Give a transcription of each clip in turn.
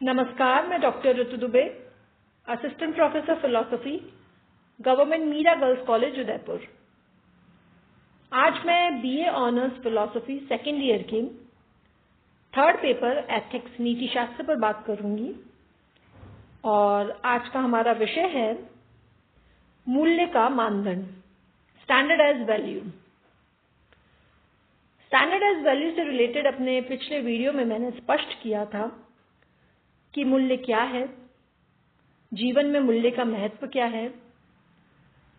नमस्कार, मैं doctor Ritu Dubey, assistant professor philosophy, government Meera girls college Udaipur. आज मैं BA honours philosophy second year की थर्ड पेपर एथिक्स नीति शास्त्र पर बात करूंगी और आज का हमारा विषय है मूल्य का मानदंड, स्टैंडर्डाइज्ड वैल्यू। स्टैंडर्डाइज्ड वैल्यू से रिलेटेड अपने पिछले वीडियो में मैंने स्पष्ट किया था कि मूल्य क्या है, जीवन में मूल्य का महत्व क्या है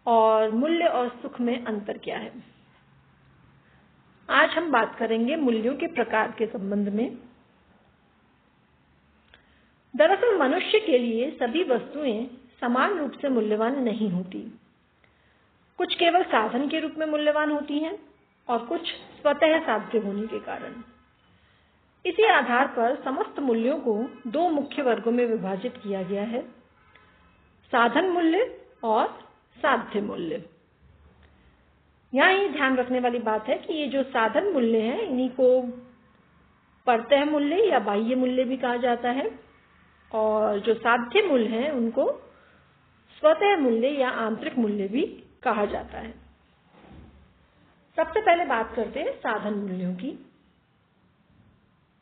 और मूल्य और सुख में अंतर क्या है। आज हम बात करेंगे मूल्यों के प्रकार के संबंध में। दरअसल मनुष्य के लिए सभी वस्तुएं समान रूप से मूल्यवान नहीं होती। कुछ केवल साधन के रूप में मूल्यवान होती हैं और कुछ स्वतः साध्य होने के कारण। इसी आधार पर समस्त मूल्यों को दो मुख्य वर्गों में विभाजित किया गया है, साधन मूल्य और साध्य मूल्य। यहाँ ये ध्यान रखने वाली बात है कि ये जो साधन मूल्य हैं, इन्हीं को परतः मूल्य या बाह्य मूल्य भी कहा जाता है और जो साध्य मूल्य हैं उनको स्वतः मूल्य या आंतरिक मूल्य भी कहा जाता है। सबसे पहले बात करते हैं साधन मूल्यों की।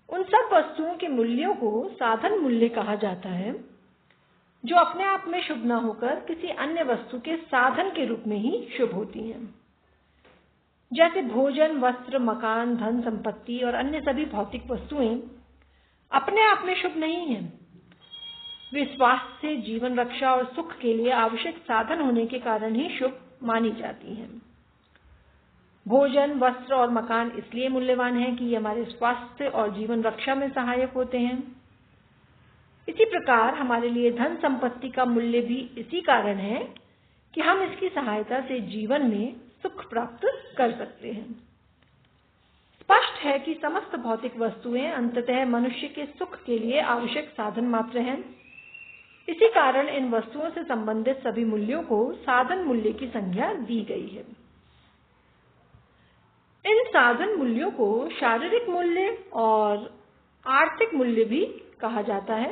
उन सब वस्तुओं के मूल्यों को साधन मूल्य कहा जाता है जो अपने आप में शुभ न होकर किसी अन्य वस्तु के साधन के रूप में ही शुभ होती हैं। जैसे भोजन, वस्त्र, मकान, धन, संपत्ति और अन्य सभी भौतिक वस्तुएं अपने आप में शुभ नहीं हैं। वे स्वास्थ्य, जीवन रक्षा और सुख के लिए आवश्यक साधन होने के कारण ही शुभ मानी जाती हैं। भोजन, वस्त्र और मकान इसलिए मूल्यवान हैं कि ये हमारे स्वास्थ्य और जीवन रक्षा में सहायक होते हैं। इसी प्रकार हमारे लिए धन संपत्ति का मूल्य भी इसी कारण है कि हम इसकी सहायता से जीवन में सुख प्राप्त कर सकते हैं। स्पष्ट है कि समस्त भौतिक वस्तुएं अंततः मनुष्य के सुख के लिए आवश्यक साधन मात्र हैं। इसी कारण इन वस्तुओं से संबंधित सभी मूल्यों को साधन मूल्य की संज्ञा दी गई है। इन साधन मूल्यों को शारीरिक मूल्य और आर्थिक मूल्य भी कहा जाता है,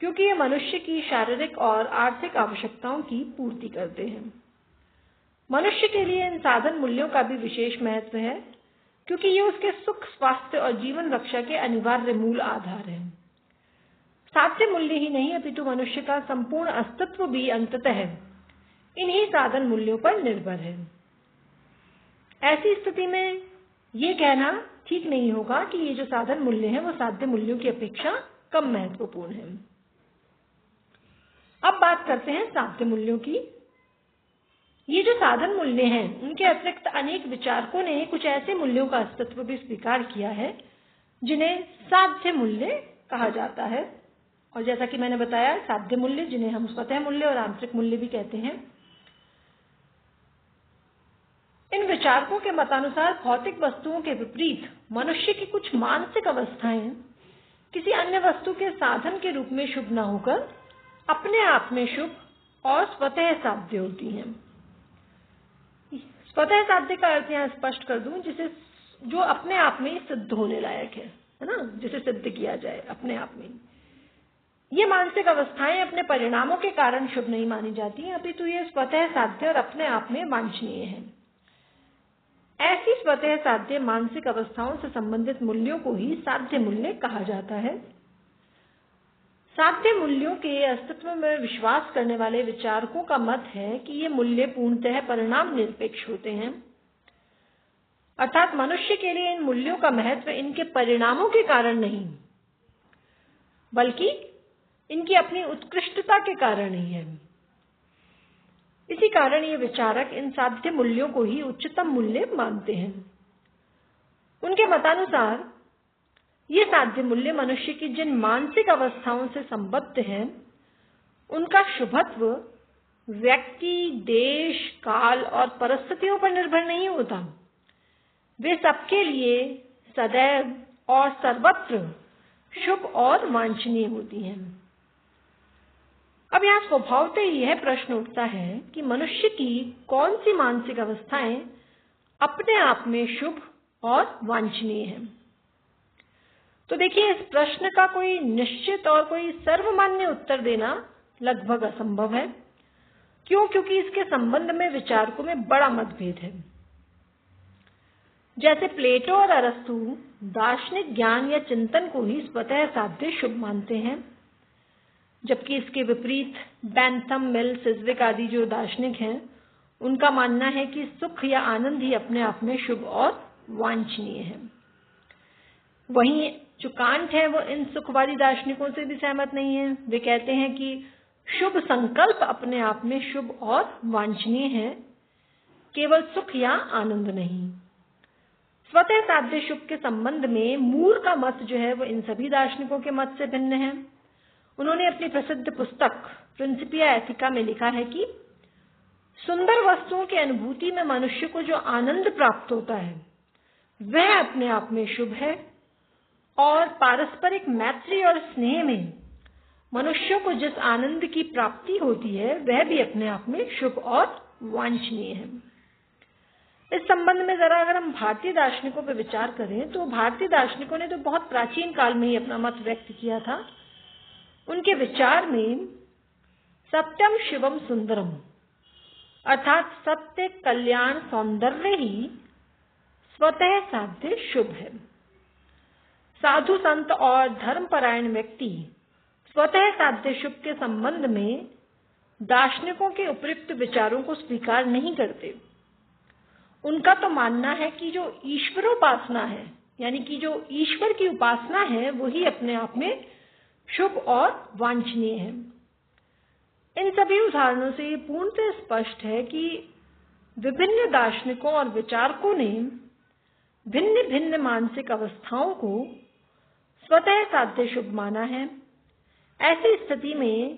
क्योंकि ये मनुष्य की शारीरिक और आर्थिक आवश्यकताओं की पूर्ति करते हैं। मनुष्य के लिए इन साधन मूल्यों का भी विशेष महत्व है, क्योंकि ये उसके सुख, स्वास्थ्य और जीवन रक्षा के अनिवार्य मूल आधार हैं। साध्य मूल्य ही नहीं अपितु मनुष्य का संपूर्ण अस्तित्व भी अंततः इन्हीं साधन मूल्यों पर निर्भर है। ऐसी स्थिति में ये कहना ठीक नहीं होगा कि ये जो साधन मूल्य हैं वो साध्य मूल्यों की अपेक्षा कम महत्वपूर्ण है। अब बात करते हैं साध्य मूल्यों की। ये जो साधन मूल्य हैं, उनके अतिरिक्त अनेक विचारकों ने कुछ ऐसे मूल्यों का अस्तित्व भी स्वीकार किया है जिन्हें साध्य मूल्य कहा जाता है। और जैसा कि मैंने बताया, साध्य मूल्य जिन्हें हम स्वतः मूल्य और आंतरिक मूल्य भी कहते हैं। इन विचारकों के मतानुसार भौतिक वस्तुओं के विपरीत मनुष्य की कुछ मानसिक अवस्थाएं किसी अन्य वस्तु के साधन के रूप में शुभ न होकर अपने आप में शुभ और स्वतः साध्य होती हैं। स्वतः साध्य का अर्थ यहाँ स्पष्ट कर दूं, जिसे जो अपने आप में सिद्ध होने लायक है ना, जिसे सिद्ध किया जाए अपने आप में। ये मानसिक अवस्थाएं अपने परिणामों के कारण शुभ नहीं मानी जाती, अपितु ये स्वतः साध्य और अपने आप में वांछनीय है। ऐसी स्वतः साध्य मानसिक अवस्थाओं से संबंधित मूल्यों को ही साध्य मूल्य कहा जाता है। साध्य मूल्यों के अस्तित्व में विश्वास करने वाले विचारकों का मत है कि ये मूल्य पूर्णतः परिणाम निरपेक्ष होते हैं, अर्थात मनुष्य के लिए इन मूल्यों का महत्व इनके परिणामों के कारण नहीं, बल्कि इनकी अपनी उत्कृष्टता के कारण ही है। इसी कारण ये विचारक इन साध्य मूल्यों को ही उच्चतम मूल्य मानते हैं। उनके मतानुसार ये साध्य मूल्य मनुष्य की जिन मानसिक अवस्थाओं से संबद्ध हैं, उनका शुभत्व व्यक्ति, देश, काल और परिस्थितियों पर निर्भर नहीं होता। वे सबके लिए सदैव और सर्वत्र शुभ और वांछनीय होती हैं। अब यहाँ स्वभावतः यह प्रश्न उठता है कि मनुष्य की कौन सी मानसिक अवस्थाएं अपने आप में शुभ और वांछनीय हैं। तो देखिए, इस प्रश्न का कोई निश्चित और कोई सर्वमान्य उत्तर देना लगभग असंभव है। क्यों? क्योंकि इसके संबंध में विचारकों में बड़ा मतभेद है। जैसे प्लेटो और अरस्तु दार्शनिक ज्ञान या चिंतन को ही स्वतः साध्य शुभ मानते हैं, जबकि इसके विपरीत बेंथम, मिल, सिज़विक आदि जो दार्शनिक हैं, उनका मानना है कि सुख या आनंद ही अपने आप में शुभ और वांछनीय है। वहीं जो कांट है वो इन सुखवादी दार्शनिकों से भी सहमत नहीं है। वे कहते हैं कि शुभ संकल्प अपने आप में शुभ और वांछनीय है, केवल सुख या आनंद नहीं। स्वतः साध्य शुभ के संबंध में मूर का मत जो है वो इन सभी दार्शनिकों के मत से भिन्न है। उन्होंने अपनी प्रसिद्ध पुस्तक प्रिंसिपिया एथिका में लिखा है कि सुंदर वस्तुओं की अनुभूति में मनुष्य को जो आनंद प्राप्त होता है वह अपने आप में शुभ है, और पारस्परिक मैत्री और स्नेह में मनुष्यों को जिस आनंद की प्राप्ति होती है वह भी अपने आप में शुभ और वांछनीय है। इस संबंध में जरा अगर हम भारतीय दार्शनिकों पर विचार करें तो भारतीय दार्शनिकों ने तो बहुत प्राचीन काल में ही अपना मत व्यक्त किया था। उनके विचार में सत्यम शिवम सुंदरम अर्थात सत्य, कल्याण, सौंदर्य ही स्वतः साध्य शुभ है। साधु संत और धर्मपरायण व्यक्ति स्वतः साध्य शुभ के संबंध में दार्शनिकों के उपयुक्त विचारों को स्वीकार नहीं करते। उनका तो मानना है कि जो ईश्वरोपासना है, यानी कि जो ईश्वर की उपासना है, वही अपने आप में शुभ और वांछनीय है। इन सभी उदाहरणों से ये पूर्णतः स्पष्ट है कि विभिन्न दार्शनिकों और विचारकों ने भिन्न भिन्न मानसिक अवस्थाओं को स्वतः साध्य शुभ माना है। ऐसी स्थिति में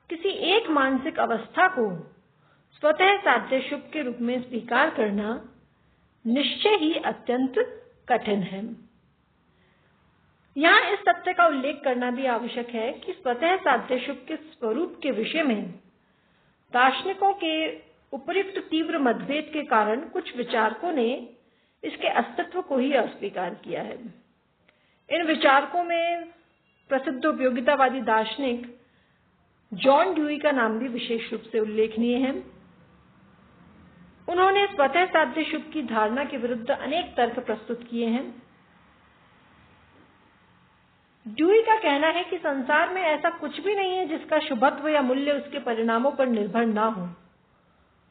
किसी एक मानसिक अवस्था को स्वतः साध्य शुभ के रूप में स्वीकार करना निश्चय ही अत्यंत कठिन है। यहाँ इस तथ्य का उल्लेख करना भी आवश्यक है कि स्वतः साध्य शुभ के स्वरूप के विषय में दार्शनिकों के उपयुक्त तीव्र मतभेद के कारण कुछ विचारकों ने इसके अस्तित्व को ही अस्वीकार किया है। इन विचारकों में प्रसिद्ध उपयोगितावादी दार्शनिक जॉन ड्यूई का नाम भी विशेष रूप से उल्लेखनीय है। उन्होंने स्वतः साध्य शुभ की धारणा के विरुद्ध अनेक तर्क प्रस्तुत किए हैं। ड्यूई का कहना है कि संसार में ऐसा कुछ भी नहीं है जिसका शुभत्व या मूल्य उसके परिणामों पर निर्भर ना हो।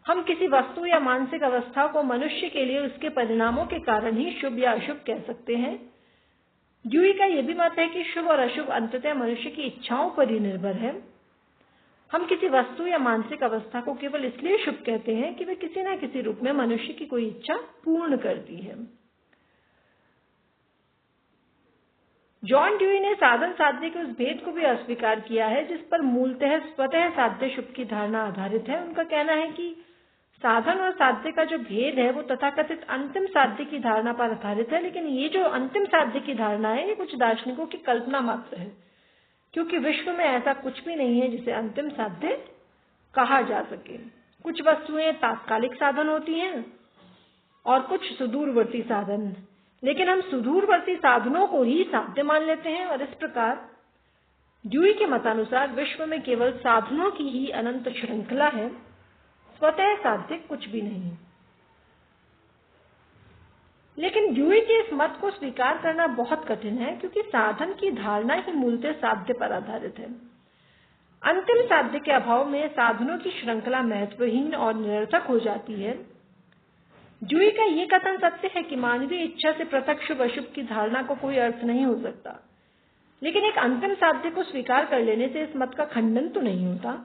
हम किसी वस्तु या मानसिक अवस्था को मनुष्य के लिए उसके परिणामों के कारण ही शुभ या अशुभ कह सकते हैं। ड्यूई का यह भी मत है कि शुभ और अशुभ अंततः मनुष्य की इच्छाओं पर ही निर्भर है। हम किसी वस्तु या मानसिक अवस्था को केवल इसलिए शुभ कहते हैं कि वह किसी न किसी रूप में मनुष्य की कोई इच्छा पूर्ण करती है। जॉन ड्यूई ने साधन साध्य के उस भेद को भी अस्वीकार किया है जिस पर मूलतः स्वतः साध्य शुभ की धारणा आधारित है। उनका कहना है कि साधन और साध्य का जो भेद है वो तथाकथित अंतिम साध्य की धारणा पर आधारित है, लेकिन ये जो अंतिम साध्य की धारणा है ये कुछ दार्शनिकों की कल्पना मात्र है, क्योंकि विश्व में ऐसा कुछ भी नहीं है जिसे अंतिम साध्य कहा जा सके। कुछ वस्तुएं तात्कालिक साधन होती हैं और कुछ सुदूरवर्ती साधन, लेकिन हम सुदूरवर्ती साधनों को ही साध्य मान लेते हैं। और इस प्रकार ड्यूई के मतानुसार विश्व में केवल साधनों की ही अनंत श्रृंखला है, स्वतः साध्य कुछ भी नहीं। लेकिन ड्यूई के इस मत को स्वीकार करना बहुत कठिन है, क्योंकि साधन की धारणा ही मूलतः साध्य पर आधारित है। अंतिम साध्य के अभाव में साधनों की श्रृंखला महत्वहीन और निरर्थक हो जाती है। ड्यूई का ये कथन सत्य है कि मानवीय इच्छा से पृथक शुभ अशुभ की धारणा को कोई अर्थ नहीं हो सकता, लेकिन एक अंतिम साध्य को स्वीकार कर लेने से इस मत का खंडन तो नहीं होता।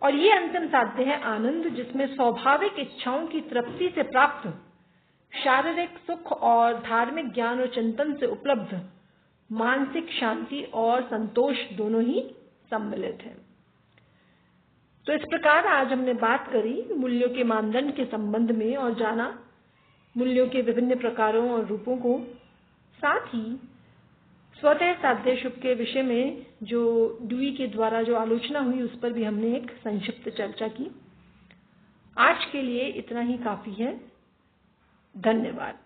और ये अंतिम साध्य है आनंद, जिसमें स्वाभाविक इच्छाओं की तृप्ति से प्राप्त शारीरिक सुख और धार्मिक ज्ञान और चिंतन से उपलब्ध मानसिक शांति और संतोष दोनों ही सम्मिलित है। तो इस प्रकार आज हमने बात करी मूल्यों के मानदंड के संबंध में और जाना मूल्यों के विभिन्न प्रकारों और रूपों को। साथ ही स्वतः साध्य शुभ के विषय में जो ड्यूई के द्वारा जो आलोचना हुई उस पर भी हमने एक संक्षिप्त चर्चा की। आज के लिए इतना ही काफी है। धन्यवाद।